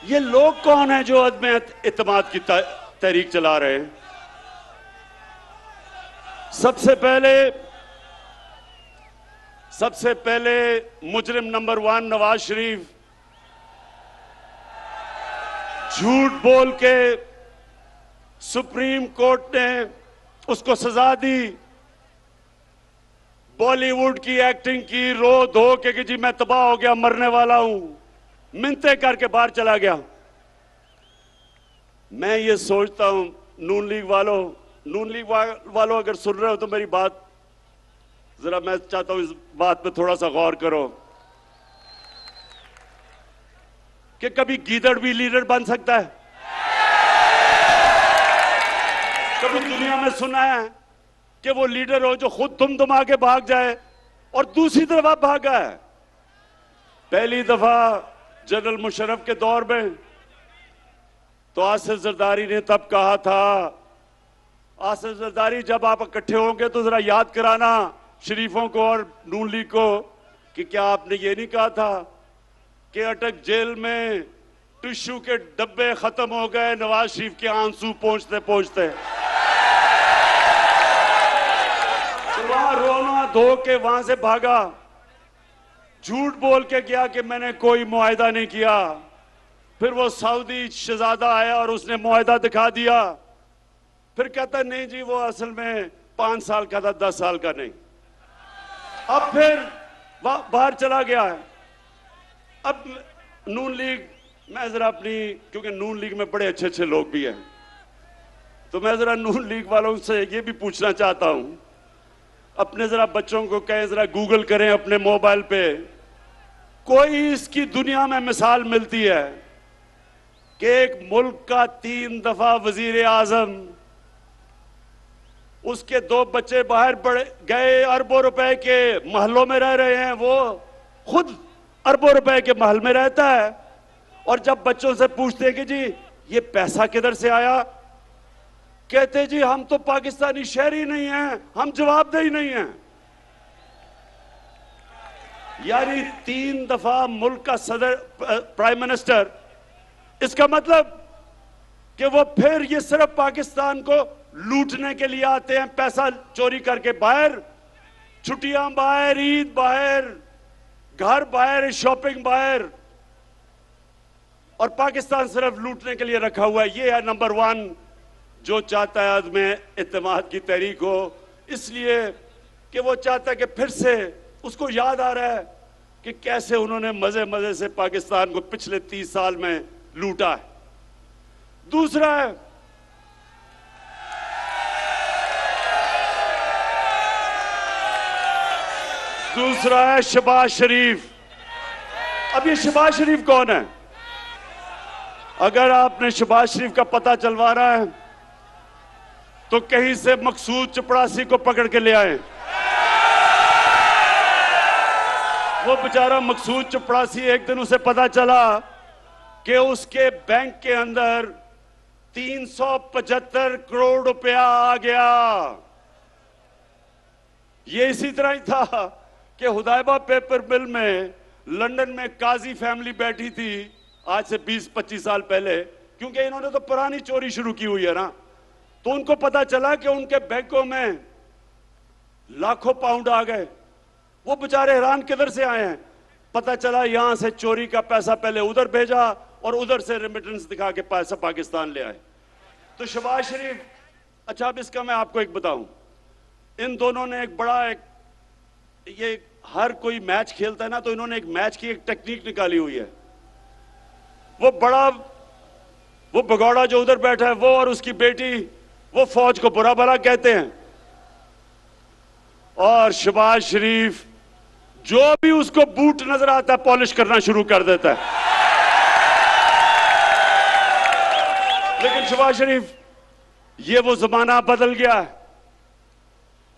ये लोग कौन है जो अदम इत्तेमाद की तहरीक चला रहे हैं? सबसे पहले मुजरिम नंबर 1 नवाज शरीफ झूठ बोल के सुप्रीम कोर्ट ने उसको सजा दी। बॉलीवुड की एक्टिंग की, रो धो के कि जी मैं तबाह हो गया, मरने वाला हूं, मिन्नतें करके बाहर चला गया। मैं ये सोचता हूं, नून लीग वालों अगर सुन रहे हो तो मेरी बात जरा, मैं चाहता हूं इस बात पे थोड़ा सा गौर करो कि कभी गीदड़ भी लीडर बन सकता है? कभी दुनिया में सुना है कि वो लीडर हो जो खुद दुम के भाग जाए और दूसरी तरफ आप भागा है? पहली दफा जनरल मुशर्रफ के दौर में तो आसिफ जरदारी ने तब कहा था, आसिफ जरदारी जब आप इकट्ठे होंगे तो जरा याद कराना शरीफों को और नून लीग को कि क्या आपने ये नहीं कहा था कि अटक जेल में टिश्यू के डब्बे खत्म हो गए नवाज शरीफ के आंसू पहुंचते पहुंचते। तो वहां रोना धो के वहां से भागा, झूठ बोल के गया कि मैंने कोई मुआहिदा नहीं किया। फिर वो सऊदी शहजादा आया और उसने मुआहिदा दिखा दिया। फिर कहता नहीं जी वो असल में 5 साल का था, 10 साल का नहीं। अब फिर बाहर चला गया है। अब नून लीग, मैं जरा अपनी, क्योंकि नून लीग में बड़े अच्छे अच्छे लोग भी हैं, तो मैं जरा नून लीग वालों से ये भी पूछना चाहता हूं, अपने जरा बच्चों को कहें जरा गूगल करें अपने मोबाइल पे, कोई इसकी दुनिया में मिसाल मिलती है कि एक मुल्क का 3 दफा वजीर आजम, उसके 2 बच्चे बाहर गए, अरबों रुपए के महलों में रह रहे हैं, वो खुद अरबों रुपए के महल में रहता है, और जब बच्चों से पूछते हैं कि जी ये पैसा किधर से आया, कहते जी हम तो पाकिस्तानी शहरी नहीं हैं, हम जवाबदेही नहीं हैं। यानी 3 दफा मुल्क का सदर, प्राइम मिनिस्टर, इसका मतलब कि वो फिर ये सिर्फ पाकिस्तान को लूटने के लिए आते हैं, पैसा चोरी करके बाहर, छुट्टियां बाहर, ईद बाहर, घर बाहर, शॉपिंग बाहर, और पाकिस्तान सिर्फ लूटने के लिए रखा हुआ है। ये है नंबर 1 जो चाहता है अदम इत्तेमाद की तहरीक हो, इसलिए कि वो चाहता है कि फिर से उसको याद आ रहा है कि कैसे उन्होंने मजे मजे से पाकिस्तान को पिछले 30 साल में लूटा है। दूसरा है शहबाज शरीफ। अब ये शहबाज शरीफ कौन है? अगर आपने शहबाज शरीफ का पता चलवाना है तो कहीं से मकसूद चपड़ासी को पकड़ के ले आए। वो बेचारा मकसूद चपड़ासी, एक दिन उसे पता चला कि उसके बैंक के अंदर 375 करोड़ रुपया आ गया। ये इसी तरह ही था कि हुदैबा पेपर मिल में लंदन में काजी फैमिली बैठी थी आज से 20-25 साल पहले, क्योंकि इन्होंने तो पुरानी चोरी शुरू की हुई है ना, तो उनको पता चला कि उनके बैंकों में लाखों पाउंड आ गए। वो बेचारे हैरान, किधर से आए हैं? पता चला यहां से चोरी का पैसा पहले उधर भेजा और उधर से रेमिटेंस दिखा के पैसा पाकिस्तान ले आए। तो शहबाज शरीफ, अच्छा अब इसका मैं आपको एक बताऊं, इन दोनों ने एक बड़ा, ये हर कोई मैच खेलता है ना, तो इन्होंने एक मैच की एक टेक्निक निकाली हुई है। वो भगौड़ा जो उधर बैठा है, वो और उसकी बेटी, वो फौज को बुरा भला कहते हैं, और शहबाज शरीफ जो भी उसको बूट नजर आता है पॉलिश करना शुरू कर देता है। लेकिन शहबाज शरीफ, ये वो जमाना बदल गया है।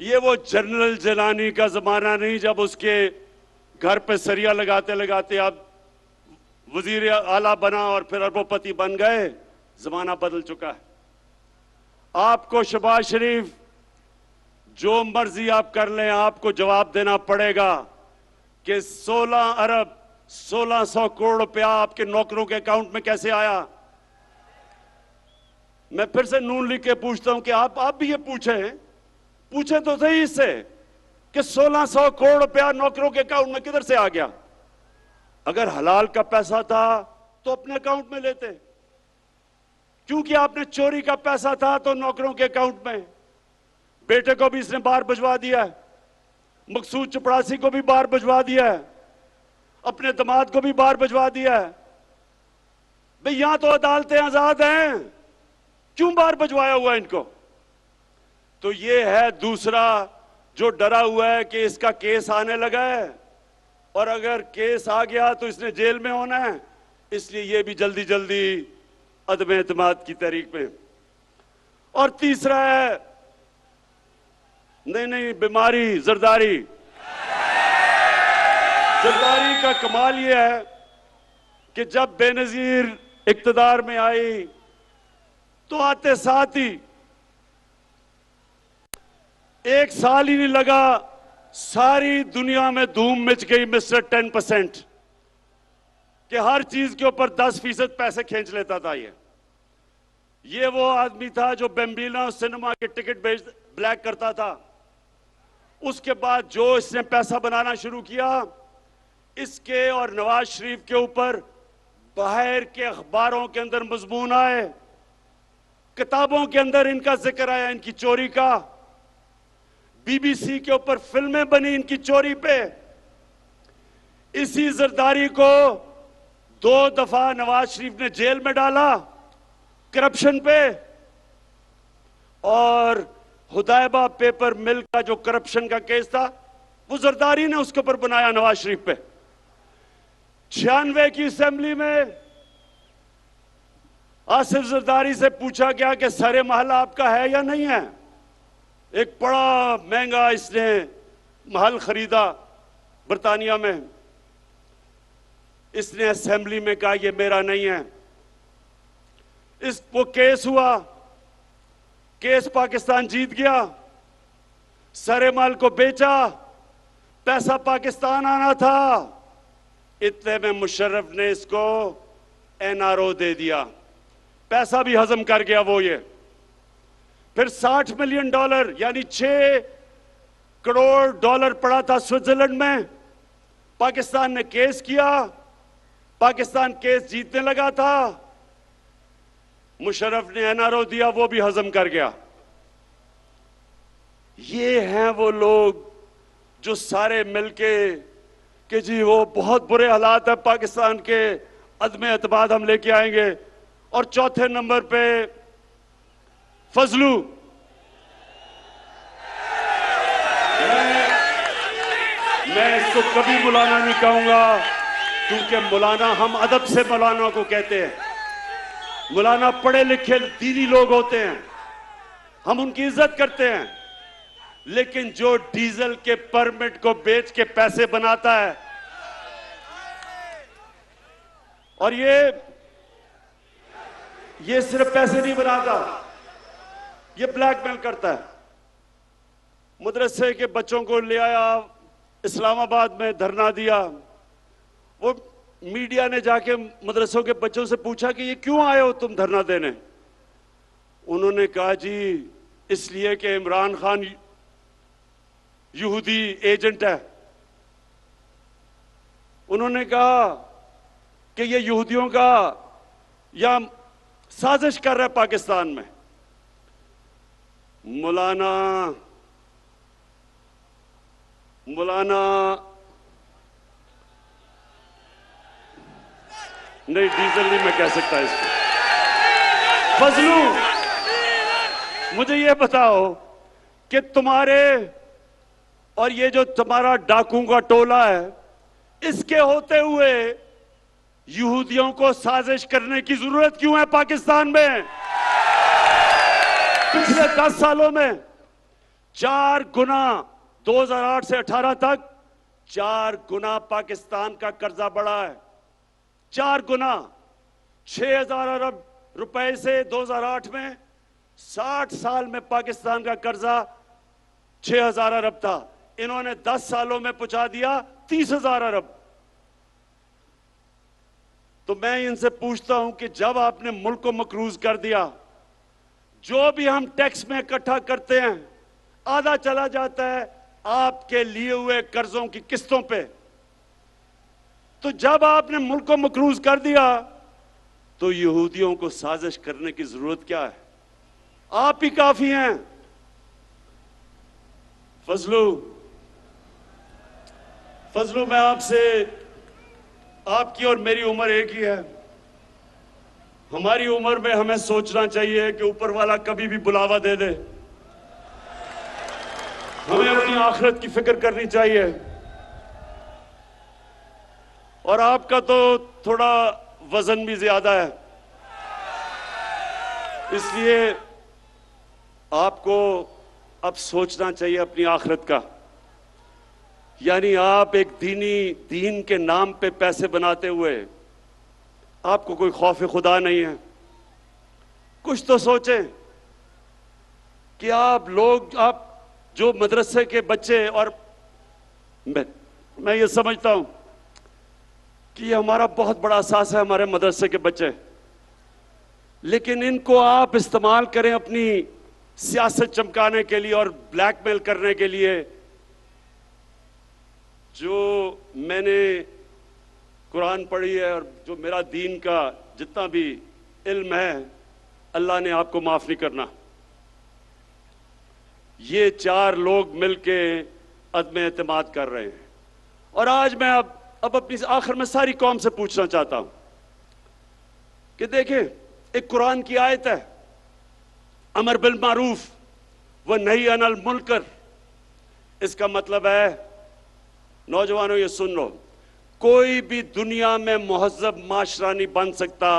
ये वो जनरल जिलानी का जमाना नहीं जब उसके घर पे सरिया लगाते लगाते आप वजीर आला बना और फिर अरबोपति बन गए। जमाना बदल चुका है। आपको शहबाज शरीफ जो मर्जी आप कर लें, आपको जवाब देना पड़ेगा कि 16 अरब 1600 करोड़ रुपया आपके नौकरों के अकाउंट में कैसे आया? मैं फिर से नून लिख के पूछता हूं कि आप भी ये पूछे तो सही इससे कि 1600 करोड़ रुपया नौकरों के अकाउंट में किधर से आ गया? अगर हलाल का पैसा था तो अपने अकाउंट में लेते, क्योंकि आपने चोरी का पैसा था तो नौकरों के अकाउंट में। बेटे को भी इसने बाहर भिजवा दिया है, मकसूद चपड़ासी को भी बाहर भिजवा दिया है, अपने दामाद को भी बाहर भिजवा दिया है। भाई यहां तो अदालतें आजाद हैं, क्यों बाहर भिजवाया हुआ है इनको? तो ये है दूसरा जो डरा हुआ है कि इसका केस आने लगा है और अगर केस आ गया तो इसने जेल में होना है, इसलिए ये भी जल्दी जल्दी अदम एतमाद की तहरीक में। और तीसरा है नहीं बीमारी जरदारी। जरदारी का कमाल यह है कि जब बेनजीर इक्तदार में आई तो आते साथ ही एक साल ही नहीं लगा, सारी दुनिया में धूम मच गई मिस्टर 10% कि हर चीज के ऊपर 10% पैसे खींच लेता था। ये वो आदमी था जो बेम्बिना सिनेमा के टिकट ब्लैक करता था। उसके बाद जो इसने पैसा बनाना शुरू किया, इसके और नवाज शरीफ के ऊपर बाहर के अखबारों के अंदर मजमून आए, किताबों के अंदर इनका जिक्र आया, इनकी चोरी का। बीबीसी के ऊपर फिल्में बनी इनकी चोरी पे। इसी जरदारी को 2 दफा नवाज शरीफ ने जेल में डाला करप्शन पे, और हुदैबा पेपर मिल का जो करप्शन का केस था वो जरदारी ने उसके ऊपर बनाया नवाज शरीफ पे। 96 की असेंबली में आसिफ जरदारी से पूछा गया कि सरे महल आपका है या नहीं है। एक बड़ा महंगा इसने महल खरीदा बर्तानिया में। इसने असेंबली में कहा ये मेरा नहीं है। वो केस हुआ, केस पाकिस्तान जीत गया, सरे महल को बेचा, पैसा पाकिस्तान आना था। इतने में मुशर्रफ ने इसको एनआरओ दे दिया, पैसा भी हजम कर गया वो। ये फिर $60 मिलियन यानी $6 करोड़ पड़ा था स्विट्जरलैंड में। पाकिस्तान ने केस किया, पाकिस्तान केस जीतने लगा था, मुशर्रफ ने एनआरओ दिया, वो भी हजम कर गया। ये हैं वो लोग जो सारे मिलके कि जी वो बहुत बुरे हालात है पाकिस्तान के, अदम एतमाद हम लेके आएंगे। और चौथे नंबर पे फजलू। मैं इसको कभी मौलाना नहीं कहूंगा, क्योंकि मौलाना, हम अदब से मौलाना को कहते हैं। मौलाना पढ़े लिखे दीनी लोग होते हैं, हम उनकी इज्जत करते हैं। लेकिन जो डीजल के परमिट को बेच के पैसे बनाता है, और ये सिर्फ पैसे नहीं बनाता, ये ब्लैकमेल करता है। मदरसे के बच्चों को ले आया, इस्लामाबाद में धरना दिया। वो मीडिया ने जाके मदरसों के बच्चों से पूछा कि ये क्यों आए हो तुम धरना देने? उन्होंने कहा जी इसलिए कि इमरान खान यहूदी एजेंट है। उन्होंने कहा कि ये यहूदियों का या साजिश कर रहा है पाकिस्तान में। मौलाना नहीं, डीजल नहीं मैं कह सकता इसको। फजलू, मुझे ये बताओ कि तुम्हारे और ये जो तुम्हारा डाकुओं का टोला है, इसके होते हुए यहूदियों को साजिश करने की जरूरत क्यों है पाकिस्तान में? पिछले 10 सालों में 4 गुना, 2008 से 18 तक 4 गुना पाकिस्तान का कर्जा बढ़ा है। 4 गुना, 6,000 अरब रुपए से 2008 में, 60 साल में पाकिस्तान का कर्जा 6,000 अरब था। इन्होंने 10 सालों में पहुंचा दिया 30,000 अरब। तो मैं इनसे पूछता हूं कि जब आपने मुल्क को मकरूज कर दिया, जो भी हम टैक्स में इकट्ठा करते हैं आधा चला जाता है आपके लिए हुए कर्जों की किस्तों पे। तो जब आपने मुल्क को मकरूज कर दिया तो यहूदियों को साजिश करने की जरूरत क्या है? आप ही काफी हैं। फजलू मैं आपसे, आपकी और मेरी उम्र एक ही है। हमारी उम्र में हमें सोचना चाहिए कि ऊपर वाला कभी भी बुलावा दे दे। हमें अपनी आखिरत की फिक्र करनी चाहिए। और आपका तो थोड़ा वजन भी ज्यादा है, इसलिए आपको अब सोचना चाहिए अपनी आखिरत का। यानी आप एक दीन के नाम पे पैसे बनाते हुए आपको कोई खौफ खुदा नहीं है। कुछ तो सोचें कि आप जो मदरसे के बच्चे, और मैं ये समझता हूं कि ये हमारा बहुत बड़ा एहसास है हमारे मदरसे के बच्चे, लेकिन इनको आप इस्तेमाल करें अपनी सियासत चमकाने के लिए और ब्लैकमेल करने के लिए। जो मैंने कुरान पढ़ी है और जो मेरा दीन का जितना भी इल्म है, अल्लाह ने आपको माफ नहीं करना। ये 4 लोग मिलके अदम एतमाद कर रहे हैं। और आज मैं अब अपनी आखिर में सारी कौम से पूछना चाहता हूं कि देखें, एक कुरान की आयत है, अमर बिल मारूफ व नही अनिल मुनकर। इसका मतलब है, नौजवानों ये सुन लो, कोई भी दुनिया में मुहज़्ज़ब माशरा नहीं बन सकता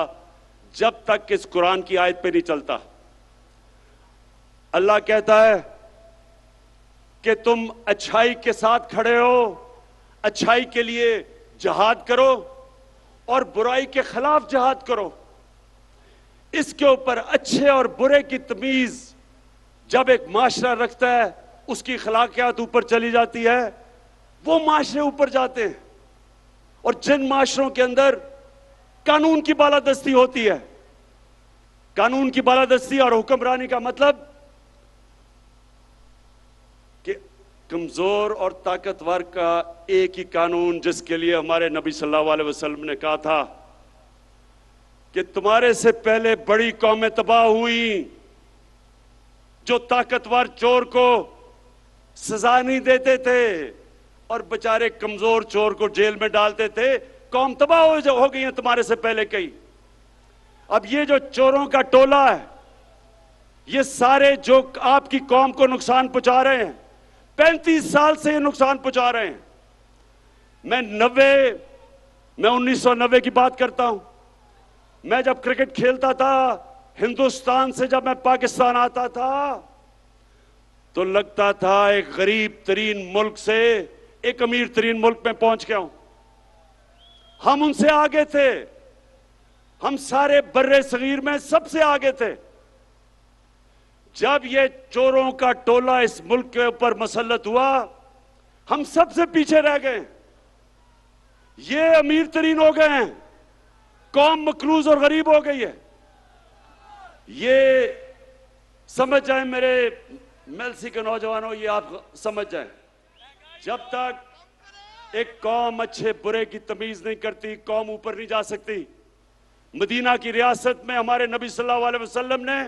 जब तक इस कुरान की आयत पे नहीं चलता। अल्लाह कहता है कि तुम अच्छाई के साथ खड़े हो, अच्छाई के लिए जिहाद करो और बुराई के खिलाफ जिहाद करो। इसके ऊपर अच्छे और बुरे की तमीज जब एक माशरा रखता है, उसकी अखलाकियात ऊपर चली जाती है, वो माशरे ऊपर जाते हैं। और जिन माशरों के अंदर कानून की बालादस्ती होती है, कानून की बालादस्ती और हुक्मरानी का मतलब कि कमजोर और ताकतवर का एक ही कानून, जिसके लिए हमारे नबी सल्लल्लाहु अलैहि वसल्लम ने कहा था कि तुम्हारे से पहले बड़ी कौमें तबाह हुई जो ताकतवर चोर को सजा नहीं देते थे और बेचारे कमजोर चोर को जेल में डालते थे। कौम तबाह हो गई है तुम्हारे से पहले कई। अब ये जो चोरों का टोला है, ये सारे जो आपकी कौम को नुकसान पहुंचा रहे हैं, 35 साल से ये नुकसान पहुंचा रहे हैं। मैं 1990 की बात करता हूं। मैं जब क्रिकेट खेलता था, हिंदुस्तान से जब मैं पाकिस्तान आता था, तो लगता था एक गरीब तरीन मुल्क से एक अमीर तरीन मुल्क में पहुंच गया हूं। हम उनसे आगे थे, हम सारे बर्रे सगीर में सबसे आगे थे। जब ये चोरों का टोला इस मुल्क के ऊपर मसल्लत हुआ, हम सबसे पीछे रह गए। ये अमीर तरीन हो गए हैं, कौम मकरूज और गरीब हो गई है। ये समझ जाए मेरे मेलसी के नौजवानों, ये आप समझ जाए, जब तक एक कौम अच्छे बुरे की तमीज नहीं करती, कौम ऊपर नहीं जा सकती। मदीना की रियासत में हमारे नबी सल्लल्लाहु अलैहि वसल्लम ने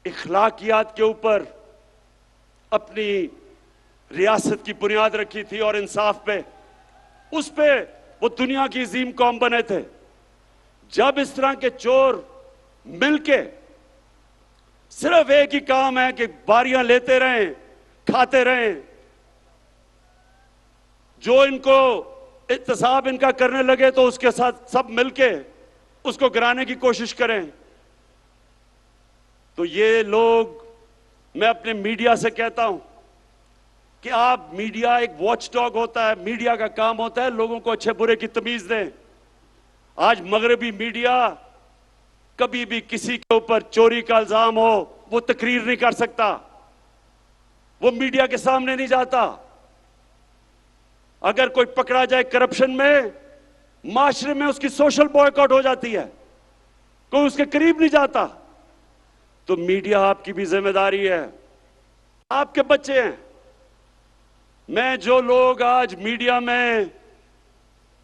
इखलाकियात के ऊपर अपनी रियासत की बुनियाद रखी थी और इंसाफ पे, उस पे वो दुनिया की अजीम कौम बने थे। जब इस तरह के चोर मिलके सिर्फ एक ही काम है कि बारियां लेते रहें, खाते रहें, जो इनको इत्तेसाब इनका करने लगे तो उसके साथ सब मिलके उसको गिराने की कोशिश करें, तो ये लोग, मैं अपने मीडिया से कहता हूं कि आप, मीडिया एक वॉच डॉग होता है, मीडिया का काम होता है लोगों को अच्छे बुरे की तमीज दें। आज मगरबी मीडिया कभी भी किसी के ऊपर चोरी का इल्जाम हो, वो तकरीर नहीं कर सकता, वो मीडिया के सामने नहीं जाता। अगर कोई पकड़ा जाए करप्शन में, माशरे में उसकी सोशल बॉयकॉट हो जाती है, कोई उसके करीब नहीं जाता। तो मीडिया आपकी भी जिम्मेदारी है, आपके बच्चे हैं। मैं जो लोग आज मीडिया में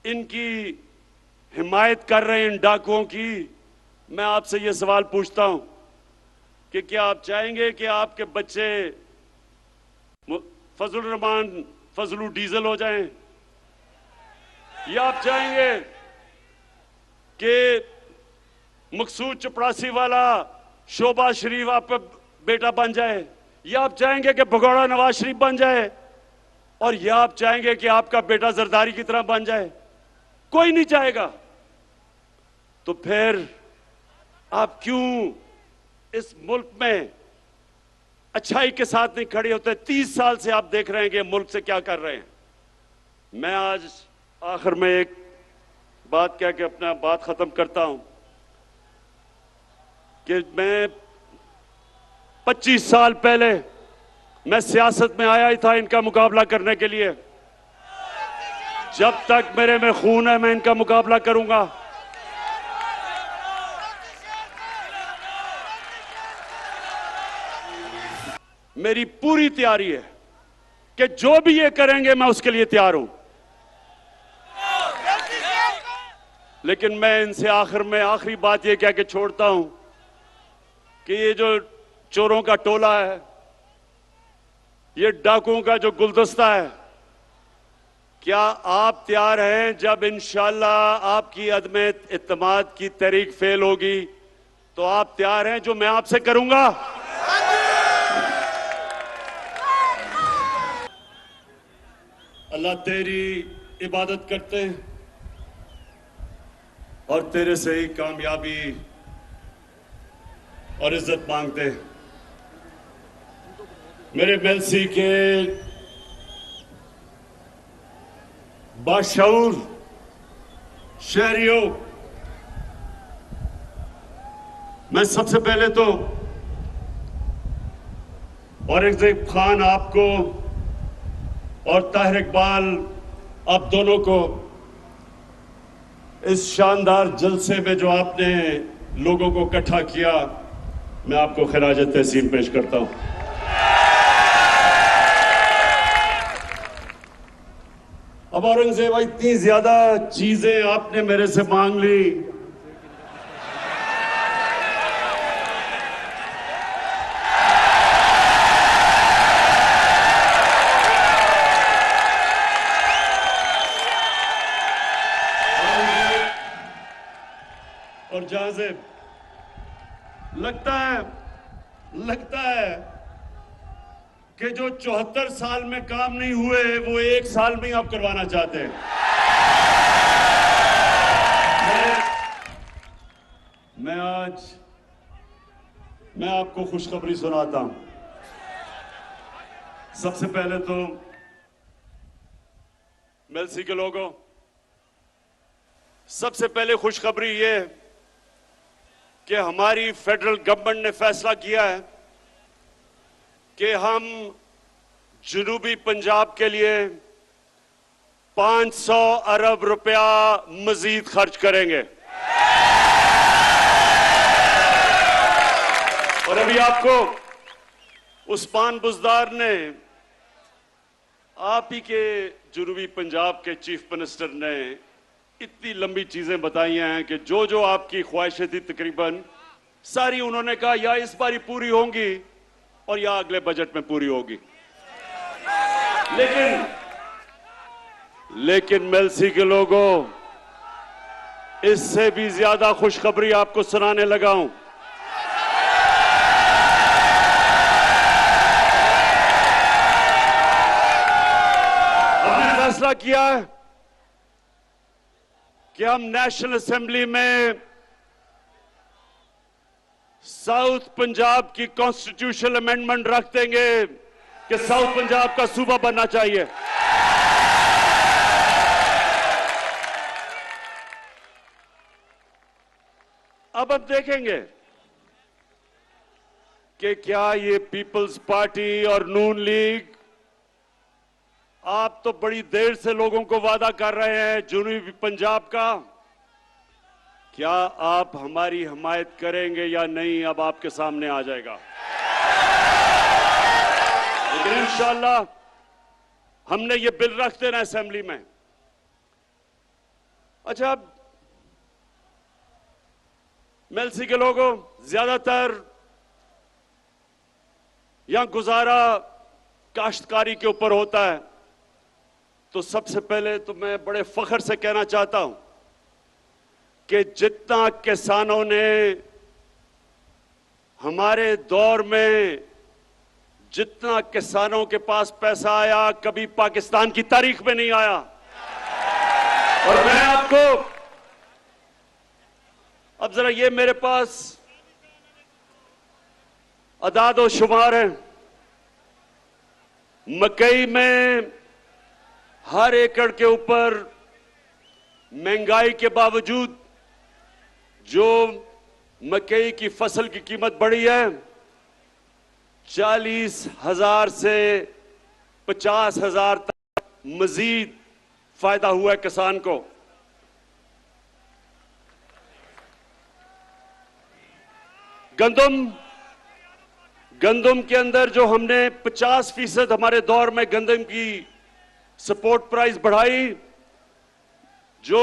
इनकी हिमायत कर रहे हैं इन डाकुओं की, मैं आपसे ये सवाल पूछता हूं कि क्या आप चाहेंगे कि आपके बच्चे फजलुर रहमान फजलू डीजल हो जाएं, या आप चाहेंगे कि मकसूद चपरासी वाला शोभा शरीफ आपका बेटा बन जाए, या आप चाहेंगे कि भगोड़ा नवाज शरीफ बन जाए, और या आप चाहेंगे कि आपका बेटा जरदारी की तरह बन जाए? कोई नहीं चाहेगा। तो फिर आप क्यों इस मुल्क में अच्छाई के साथ नहीं खड़े होते? 30 साल से आप देख रहे हैं कि मुल्क से क्या कर रहे हैं। मैं आज आखिर में एक बात कह के अपना बात खत्म करता हूं कि मैं 25 साल पहले मैं सियासत में आया ही था इनका मुकाबला करने के लिए। जब तक मेरे में खून है मैं इनका मुकाबला करूंगा। मेरी पूरी तैयारी है कि जो भी ये करेंगे मैं उसके लिए तैयार हूं। लेकिन मैं इनसे आखिर में आखिरी बात ये कह के छोड़ता हूं कि ये जो चोरों का टोला है, ये डाकुओं का जो गुलदस्ता है, क्या आप तैयार हैं जब इंशाअल्लाह आपकी अदम इत्तेमाद की तहरीक फेल होगी तो आप तैयार हैं जो मैं आपसे करूंगा? अल्लाह तेरी इबादत करते हैं और तेरे से ही कामयाबी और इज्जत मांगते हैं। मेरे मेलसी के बाशऊर शहरियों, मैं सबसे पहले तो औरंगजेब खान आपको और ताहिर इकबाल आप दोनों को इस शानदार जलसे में जो आपने लोगों को इकट्ठा किया, मैं आपको खिराज तहसीन पेश करता हूं। अब औरंगजेब इतनी ज्यादा चीजें आपने मेरे से मांग ली, और जहां से लगता है कि जो 74 साल में काम नहीं हुए वो 1 साल में ही आप करवाना चाहते हैं। मैं आपको खुशखबरी सुनाता हूं। सबसे पहले तो मेलसी के लोगों, सबसे पहले खुशखबरी ये कि हमारी फेडरल गवर्नमेंट ने फैसला किया है कि हम जनूबी पंजाब के लिए 500 अरब रुपया मजीद खर्च करेंगे। और अभी आपको उस्मान बुज़दार ने, आप ही के जनूबी पंजाब के चीफ मिनिस्टर ने इतनी लंबी चीजें बताई हैं कि जो जो आपकी ख्वाहिशें थी तकरीबन सारी उन्होंने कहा या इस बारी पूरी होंगी और या अगले बजट में पूरी होगी। लेकिन मेलसी के लोगों, इससे भी ज्यादा खुशखबरी आपको सुनाने लगा हूं। हमने फैसला किया है कि हम नेशनल असेंबली में साउथ पंजाब की कॉन्स्टिट्यूशनल अमेंडमेंट रख देंगे कि साउथ पंजाब का सूबा बनना चाहिए। अब हम देखेंगे कि क्या ये पीपल्स पार्टी और नून लीग आप तो बड़ी देर से लोगों को वादा कर रहे हैं जनूबी पंजाब का। क्या आप हमारी हिमायत करेंगे या नहीं, अब आपके सामने आ जाएगा। लेकिन इंशाअल्लाह हमने ये बिल रख देना असेंबली में। अच्छा, मेलसी के लोगों, ज्यादातर यहां गुजारा काश्तकारी के ऊपर होता है, तो सबसे पहले तो मैं बड़े फख्र से कहना चाहता हूं कि जितना किसानों ने हमारे दौर में, जितना किसानों के पास पैसा आया, कभी पाकिस्तान की तारीख में नहीं आया। और मैं आपको अब जरा, ये मेरे पास अदाद और शुमार हैं। मकई में हर एकड़ के ऊपर महंगाई के बावजूद जो मकई की फसल की कीमत बढ़ी है, 40,000 से 50,000 तक मजीद फायदा हुआ है किसान को। गंदम के अंदर जो हमने 50% हमारे दौर में गंदम की सपोर्ट प्राइस बढ़ाई, जो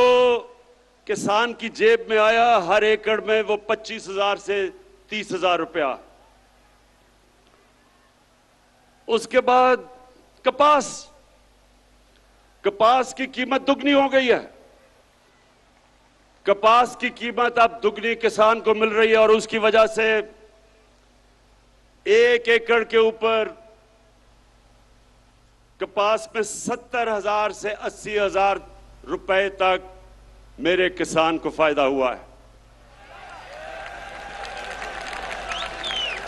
किसान की जेब में आया हर एकड़ में वो 25,000 से 30,000 रुपया। उसके बाद कपास की कीमत दुगनी हो गई है। कपास की कीमत अब दुगनी किसान को मिल रही है और उसकी वजह से 1 एकड़ के ऊपर कपास में 70,000 से 80,000 रुपए तक मेरे किसान को फायदा हुआ है।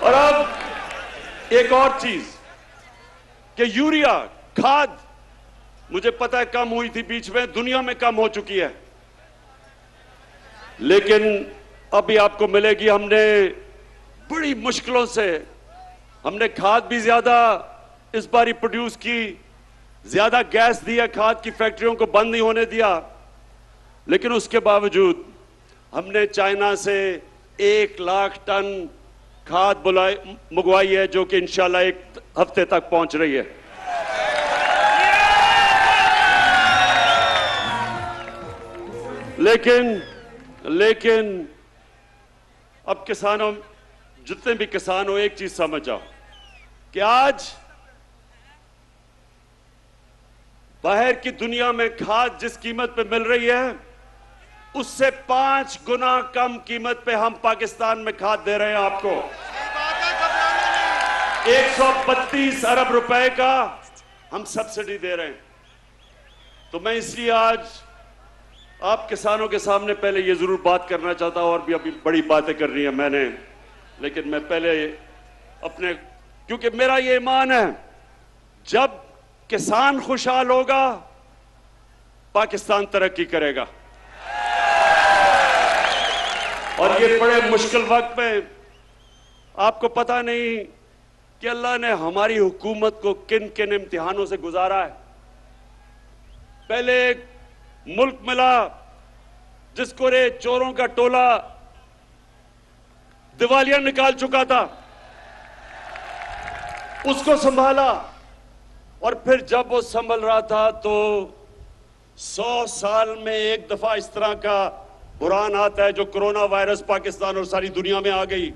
और अब एक और चीज कि यूरिया खाद, मुझे पता है कम हुई थी बीच में, दुनिया में कम हो चुकी है, लेकिन अभी आपको मिलेगी। हमने बड़ी मुश्किलों से हमने खाद भी ज्यादा इस बार प्रोड्यूस की, ज्यादा गैस दिया, खाद की फैक्ट्रियों को बंद नहीं होने दिया, लेकिन उसके बावजूद हमने चाइना से 1 लाख टन खाद मंगवाई है, जो कि इंशाल्लाह 1 हफ्ते तक पहुंच रही है। लेकिन अब किसानों, जितने भी किसान हो, एक चीज समझ जाओ कि आज बाहर की दुनिया में खाद जिस कीमत पे मिल रही है, उससे 5 गुना कम कीमत पे हम पाकिस्तान में खाद दे रहे हैं आपको। 132 अरब रुपए का हम सब्सिडी दे रहे हैं। तो मैं इसलिए आज आप किसानों के सामने पहले ये जरूर बात करना चाहता हूं, और भी अभी बड़ी बातें करनी है मैंने, लेकिन मैं पहले अपने, क्योंकि मेरा ये ईमान है, जब किसान खुशहाल होगा पाकिस्तान तरक्की करेगा। और ये बड़े मुश्किल वक्त में आपको पता नहीं कि अल्लाह ने हमारी हुकूमत को किन किन इम्तिहानों से गुजारा है। पहले एक मुल्क मिला जिसको रे चोरों का टोला दिवालिया निकाल चुका था, उसको संभाला, और फिर जब वो संभल रहा था तो 100 साल में एक दफा इस तरह का बुरान आता है, जो कोरोना वायरस पाकिस्तान और सारी दुनिया में आ गई।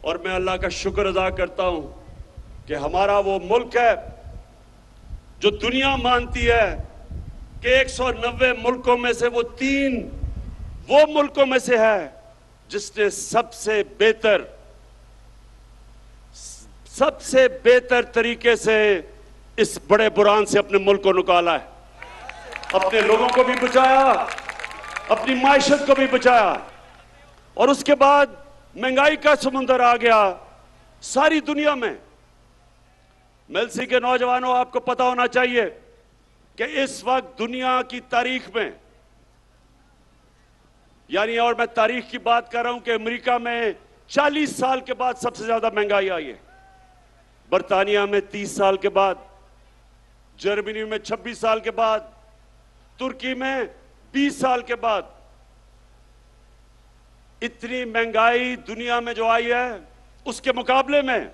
और मैं अल्लाह का शुक्र अदा करता हूं कि हमारा वो मुल्क है जो दुनिया मानती है कि 190 मुल्कों में से वो 3 वो मुल्कों में से है जिसने सबसे बेहतर तरीके से इस बड़े बुरान से अपने मुल्क को निकाला है, अपने लोगों को भी बचाया, अपनी माइशत को भी बचाया। और उसके बाद महंगाई का समुंदर आ गया सारी दुनिया में। मेलसी के नौजवानों, आपको पता होना चाहिए कि इस वक्त दुनिया की तारीख में, यानी, और मैं तारीख की बात कर रहा हूं कि अमेरिका में 40 साल के बाद सबसे ज्यादा महंगाई आई है, बरतानिया में 30 साल के बाद, जर्मनी में 26 साल के बाद, तुर्की में 20 साल के बाद इतनी महंगाई दुनिया में जो आई है, उसके मुकाबले में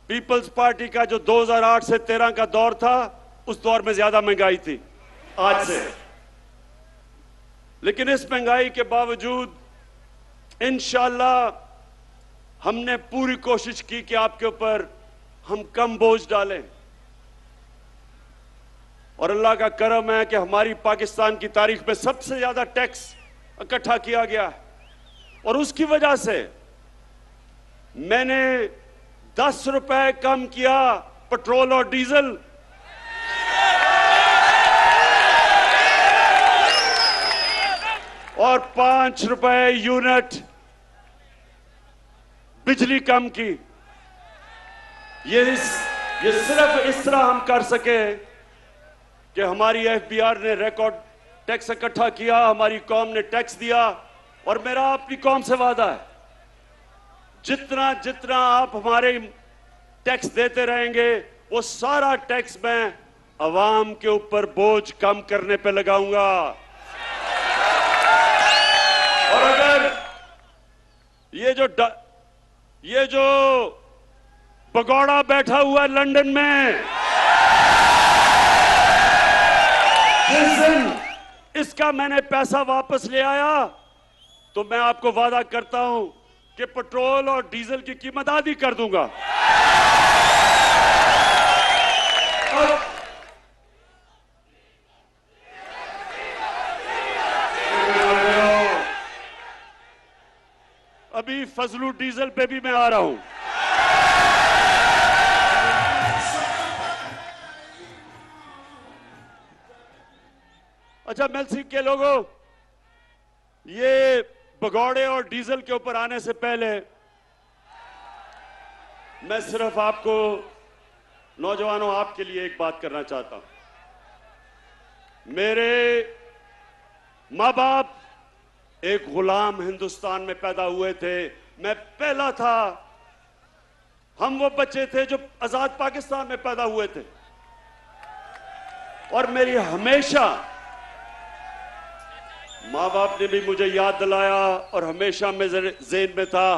पीपल्स पार्टी का जो 2008 से 13 का दौर था, उस दौर में ज्यादा महंगाई थी आज से। लेकिन इस महंगाई के बावजूद इंशाअल्लाह हमने पूरी कोशिश की कि आपके ऊपर हम कम बोझ डालें, और अल्लाह का करम है कि हमारी पाकिस्तान की तारीख में सबसे ज्यादा टैक्स इकट्ठा किया गया, और उसकी वजह से मैंने 10 रुपए कम किया पेट्रोल और डीजल, और 5 रुपए यूनिट बिजली कम की। ये सिर्फ इस तरह हम कर सके कि हमारी एफबीआर ने रिकॉर्ड टैक्स इकट्ठा किया, हमारी कौम ने टैक्स दिया, और मेरा अपनी कौम से वादा है, जितना जितना आप हमारे टैक्स देते रहेंगे, वो सारा टैक्स मैं अवाम के ऊपर बोझ कम करने पे लगाऊंगा। और अगर ये जो भगौड़ा बैठा हुआ है लंदन में, जिस दिन इसका मैंने पैसा वापस ले आया, तो मैं आपको वादा करता हूं कि पेट्रोल और डीजल की कीमत आधी कर दूंगा। अभी फजलू डीजल पे भी मैं आ रहा हूं। अच्छा, मेलसी के लोगों, ये भगौड़े और डीजल के ऊपर आने से पहले मैं सिर्फ आपको, नौजवानों, आपके लिए एक बात करना चाहता हूं। मेरे मां बाप एक गुलाम हिंदुस्तान में पैदा हुए थे, मैं पहला था। हम वो बच्चे थे जो आजाद पाकिस्तान में पैदा हुए थे, और मेरी हमेशा मां बाप ने भी मुझे याद दिलाया, और हमेशा मेरे ज़हन में था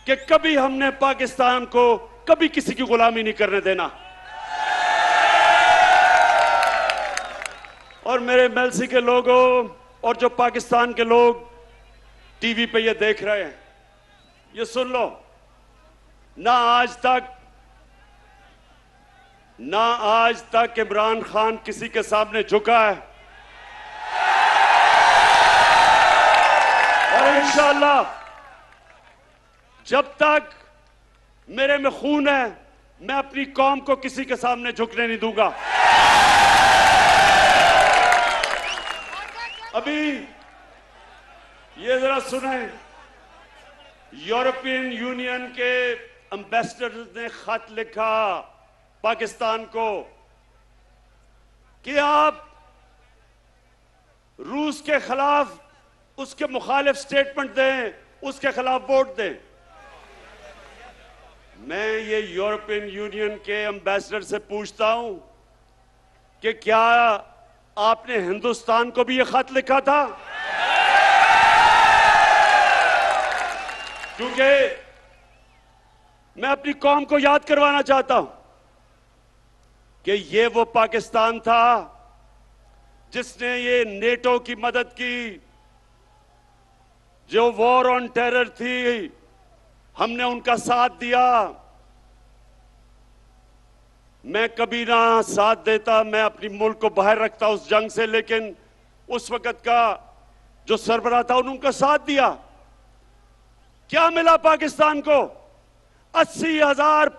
कि कभी हमने पाकिस्तान को कभी किसी की गुलामी नहीं करने देना। और मेरे मेलसी के लोगों, और जो पाकिस्तान के लोग टीवी पे ये देख रहे हैं, ये सुन लो, ना आज तक इमरान खान किसी के सामने झुका है, और इंशाअल्लाह जब तक मेरे में खून है, मैं अपनी कौम को किसी के सामने झुकने नहीं दूंगा। अभी ये जरा सुने, यूरोपियन यूनियन के एम्बेसडर ने खत लिखा पाकिस्तान को कि आप रूस के खिलाफ, उसके मुखालिफ स्टेटमेंट दें, उसके खिलाफ वोट दें। मैं ये यूरोपियन यूनियन के एम्बेसडर से पूछता हूं कि क्या आपने हिंदुस्तान को भी ये खत लिखा था? क्योंकि मैं अपनी कौम को याद करवाना चाहता हूं कि ये वो पाकिस्तान था जिसने ये नेटो की मदद की, जो वॉर ऑन टेरर थी, हमने उनका साथ दिया। मैं कभी ना साथ देता, मैं अपनी मुल्क को बाहर रखता उस जंग से, लेकिन उस वक्त का जो सरबराह था, उन्होंने उनका साथ दिया। क्या मिला पाकिस्तान को? 80,000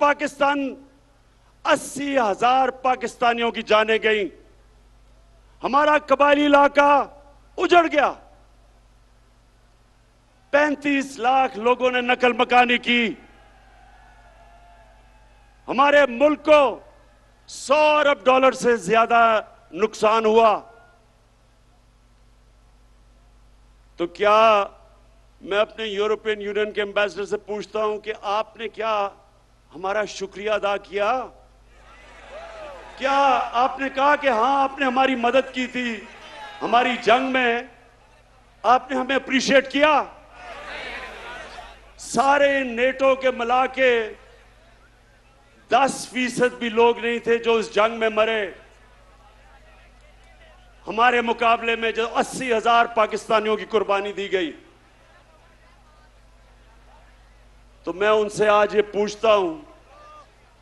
पाकिस्तानियों की जानें गई, हमारा कबायली इलाका उजड़ गया, 35 लाख लोगों ने नकल मकानी की, हमारे मुल्क को 100 अरब डॉलर से ज्यादा नुकसान हुआ। तो क्या मैं अपने यूरोपियन यूनियन के एम्बेसडर से पूछता हूं कि आपने क्या हमारा शुक्रिया अदा किया? क्या आपने कहा कि हाँ आपने हमारी मदद की थी हमारी जंग में, आपने हमें अप्रिशिएट किया? सारे नेटो के मिला के 10% भी लोग नहीं थे जो इस जंग में मरे। हमारे मुकाबले में जो 80,000 पाकिस्तानियों की कुर्बानी दी गई। तो मैं उनसे आज ये पूछता हूं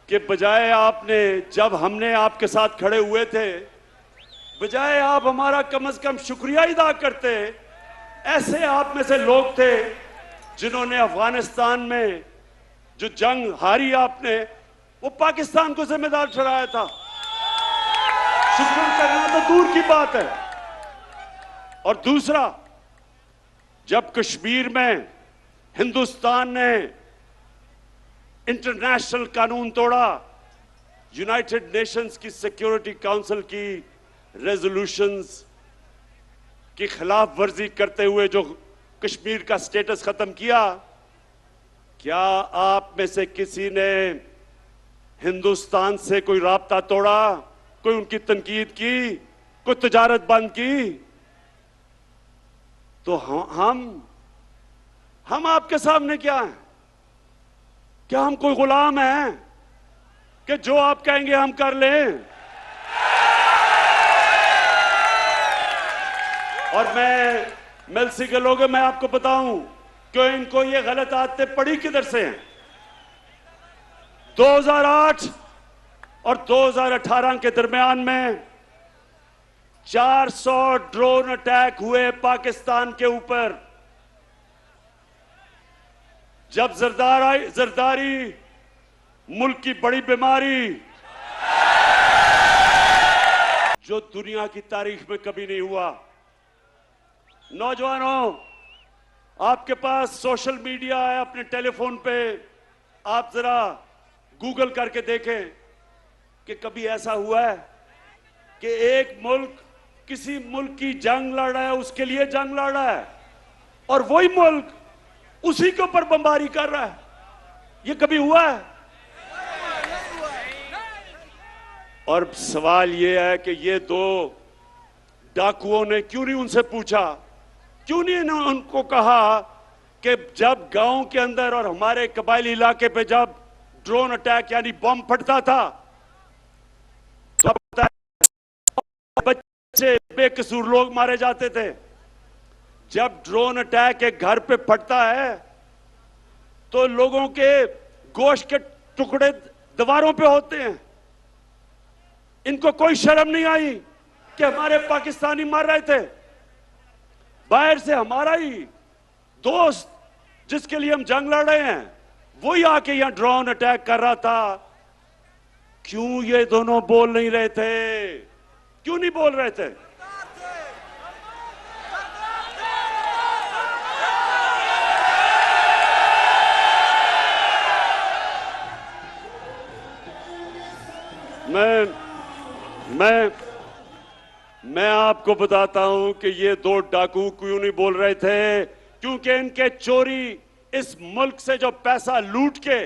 कि बजाय आपने, जब हमने आपके साथ खड़े हुए थे, बजाय आप हमारा कम से कम शुक्रिया अदा करते। ऐसे आप में से लोग थे जिन्होंने अफगानिस्तान में जो जंग हारी आपने, वो पाकिस्तान को जिम्मेदार ठहराया था। शुक्र करना तो दूर की बात है। और दूसरा, जब कश्मीर में हिंदुस्तान ने इंटरनेशनल कानून तोड़ा, यूनाइटेड नेशंस की सिक्योरिटी काउंसिल की रेजोल्यूशंस की खिलाफ वर्जी करते हुए जो कश्मीर का स्टेटस खत्म किया, क्या आप में से किसी ने हिंदुस्तान से कोई राब्ता तोड़ा, कोई उनकी तनकीद की, कोई तिजारत बंद की? तो हम आपके सामने क्या हैं? क्या हम कोई गुलाम हैं कि जो आप कहेंगे हम कर लें? और मैं मेलसी के लोगों, मैं आपको बताऊं कि इनको ये गलत आदतें पड़ी किधर से हैं। 2008 और 2018 के दरमियान में 400 ड्रोन अटैक हुए पाकिस्तान के ऊपर। जब जरदारी मुल्क की बड़ी बीमारी जो दुनिया की तारीख में कभी नहीं हुआ। नौजवानों, आपके पास सोशल मीडिया है, अपने टेलीफोन पे आप जरा गूगल करके देखें कि कभी ऐसा हुआ है कि एक मुल्क किसी मुल्क की जंग लड़ रहा है, उसके लिए जंग लड़ रहा है, और वही मुल्क उसी के ऊपर बमबारी कर रहा है? ये कभी हुआ है? और सवाल ये है कि ये दो डाकुओं ने क्यों नहीं उनसे पूछा, क्यों नहीं उनको कहा कि जब गांव के अंदर और हमारे कबायली इलाके पे जब ड्रोन अटैक यानी बम फटता था तो बच्चे बेकसूर लोग मारे जाते थे। जब ड्रोन अटैक एक घर पे फटता है तो लोगों के गोश्त के टुकड़े दीवारों पे होते हैं। इनको कोई शर्म नहीं आई कि हमारे पाकिस्तानी मर रहे थे। बाहर से हमारा ही दोस्त जिसके लिए हम जंग लड़ रहे हैं, वही आके यहां ड्रोन अटैक कर रहा था। क्यों ये दोनों बोल नहीं रहे थे? क्यों नहीं बोल रहे थे? मैं आपको बताता हूं कि ये दो डाकू क्यों नहीं बोल रहे थे, क्योंकि इनके चोरी इस मुल्क से जो पैसा लूट के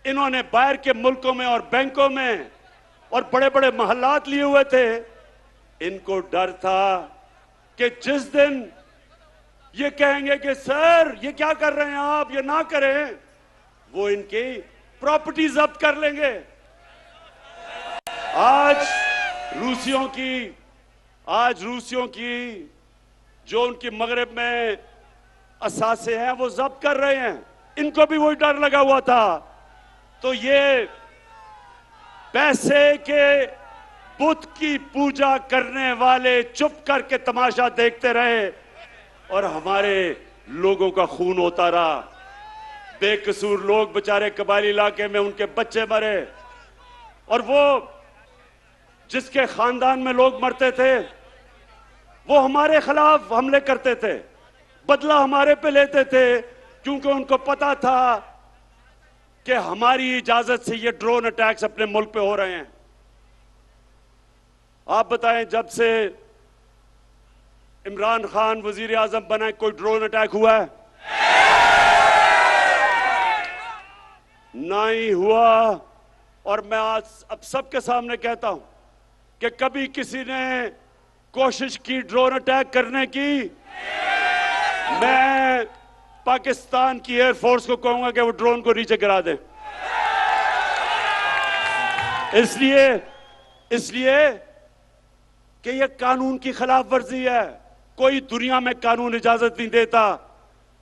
इन्होंने बाहर के मुल्कों में और बैंकों में और बड़े बड़े महल्लात लिए हुए थे, इनको डर था कि जिस दिन ये कहेंगे कि सर ये क्या कर रहे हैं आप, ये ना करें, वो इनकी प्रॉपर्टी जब्त कर लेंगे। आज रूसियों की जो उनकी मगरब में असासे हैं वो जब्त कर रहे हैं। इनको भी वही डर लगा हुआ था। तो ये पैसे के बुत की पूजा करने वाले चुप करके तमाशा देखते रहे और हमारे लोगों का खून होता रहा। बेकसूर लोग बेचारे कबायली इलाके में उनके बच्चे मरे, और वो जिसके खानदान में लोग मरते थे वो हमारे खिलाफ हमले करते थे, बदला हमारे पे लेते थे, क्योंकि उनको पता था कि हमारी इजाजत से ये ड्रोन अटैक्स अपने मुल्क पे हो रहे हैं। आप बताएं, जब से इमरान खान वजीर आजम बना कोई ड्रोन अटैक हुआ है? ना ही हुआ। और मैं आज अब सबके सामने कहता हूं कि कभी किसी ने कोशिश की ड्रोन अटैक करने की। मैं पाकिस्तान की एयरफोर्स को कहूंगा कि वो ड्रोन को नीचे गिरा दें। इसलिए कि यह कानून की खिलाफ वर्जी है। कोई दुनिया में कानून इजाजत नहीं देता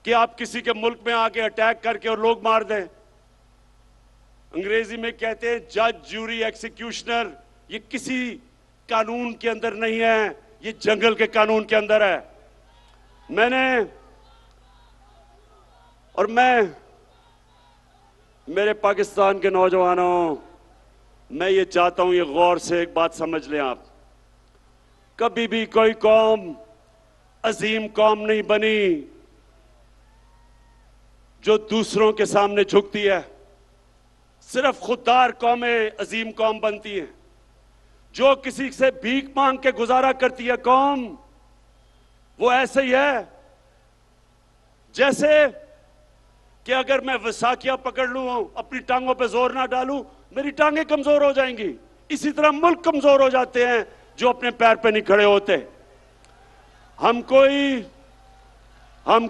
कि आप किसी के मुल्क में आके अटैक करके और लोग मार दें। अंग्रेजी में कहते हैं जज, ज्यूरी, एक्सिक्यूशनर। ये किसी कानून के अंदर नहीं है, ये जंगल के कानून के अंदर है। मैं मेरे पाकिस्तान के नौजवानों, मैं ये चाहता हूं, ये गौर से एक बात समझ लें आप। कभी भी कोई कौम अजीम कौम नहीं बनी जो दूसरों के सामने झुकती है। सिर्फ खुददार कौमें अजीम कौम बनती हैं। जो किसी से भीख मांग के गुजारा करती है कौम, वो ऐसे ही है जैसे कि अगर मैं वसाखिया पकड़ लूं, अपनी टांगों पे जोर ना डालूं, मेरी टांगें कमजोर हो जाएंगी। इसी तरह मुल्क कमजोर हो जाते हैं जो अपने पैर पे नहीं खड़े होते। हम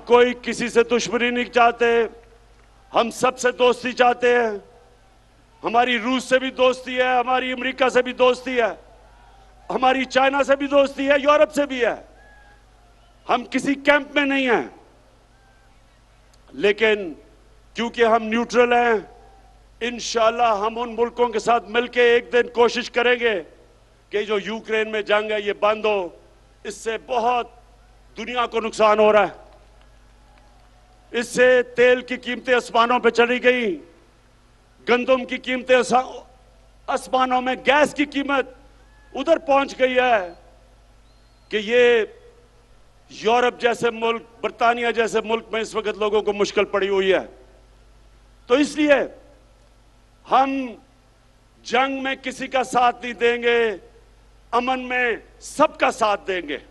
कोई किसी से दुश्मनी नहीं चाहते, हम सबसे दोस्ती चाहते हैं। हमारी रूस से भी दोस्ती है, हमारी अमेरिका से भी दोस्ती है, हमारी चाइना से भी दोस्ती है, यूरोप से भी है। हम किसी कैंप में नहीं हैं, लेकिन क्योंकि हम न्यूट्रल हैं, इंशाल्लाह हम उन मुल्कों के साथ मिलकर एक दिन कोशिश करेंगे कि जो यूक्रेन में जंग है ये बंद हो। इससे बहुत दुनिया को नुकसान हो रहा है। इससे तेल की कीमतें आसमानों पे चली गई, गंदम की कीमतें आसमानों में, गैस की कीमत उधर पहुंच गई है कि ये यूरोप जैसे मुल्क, बर्तानिया जैसे मुल्क में इस वक्त लोगों को मुश्किल पड़ी हुई है। तो इसलिए हम जंग में किसी का साथ नहीं देंगे, अमन में सबका साथ देंगे।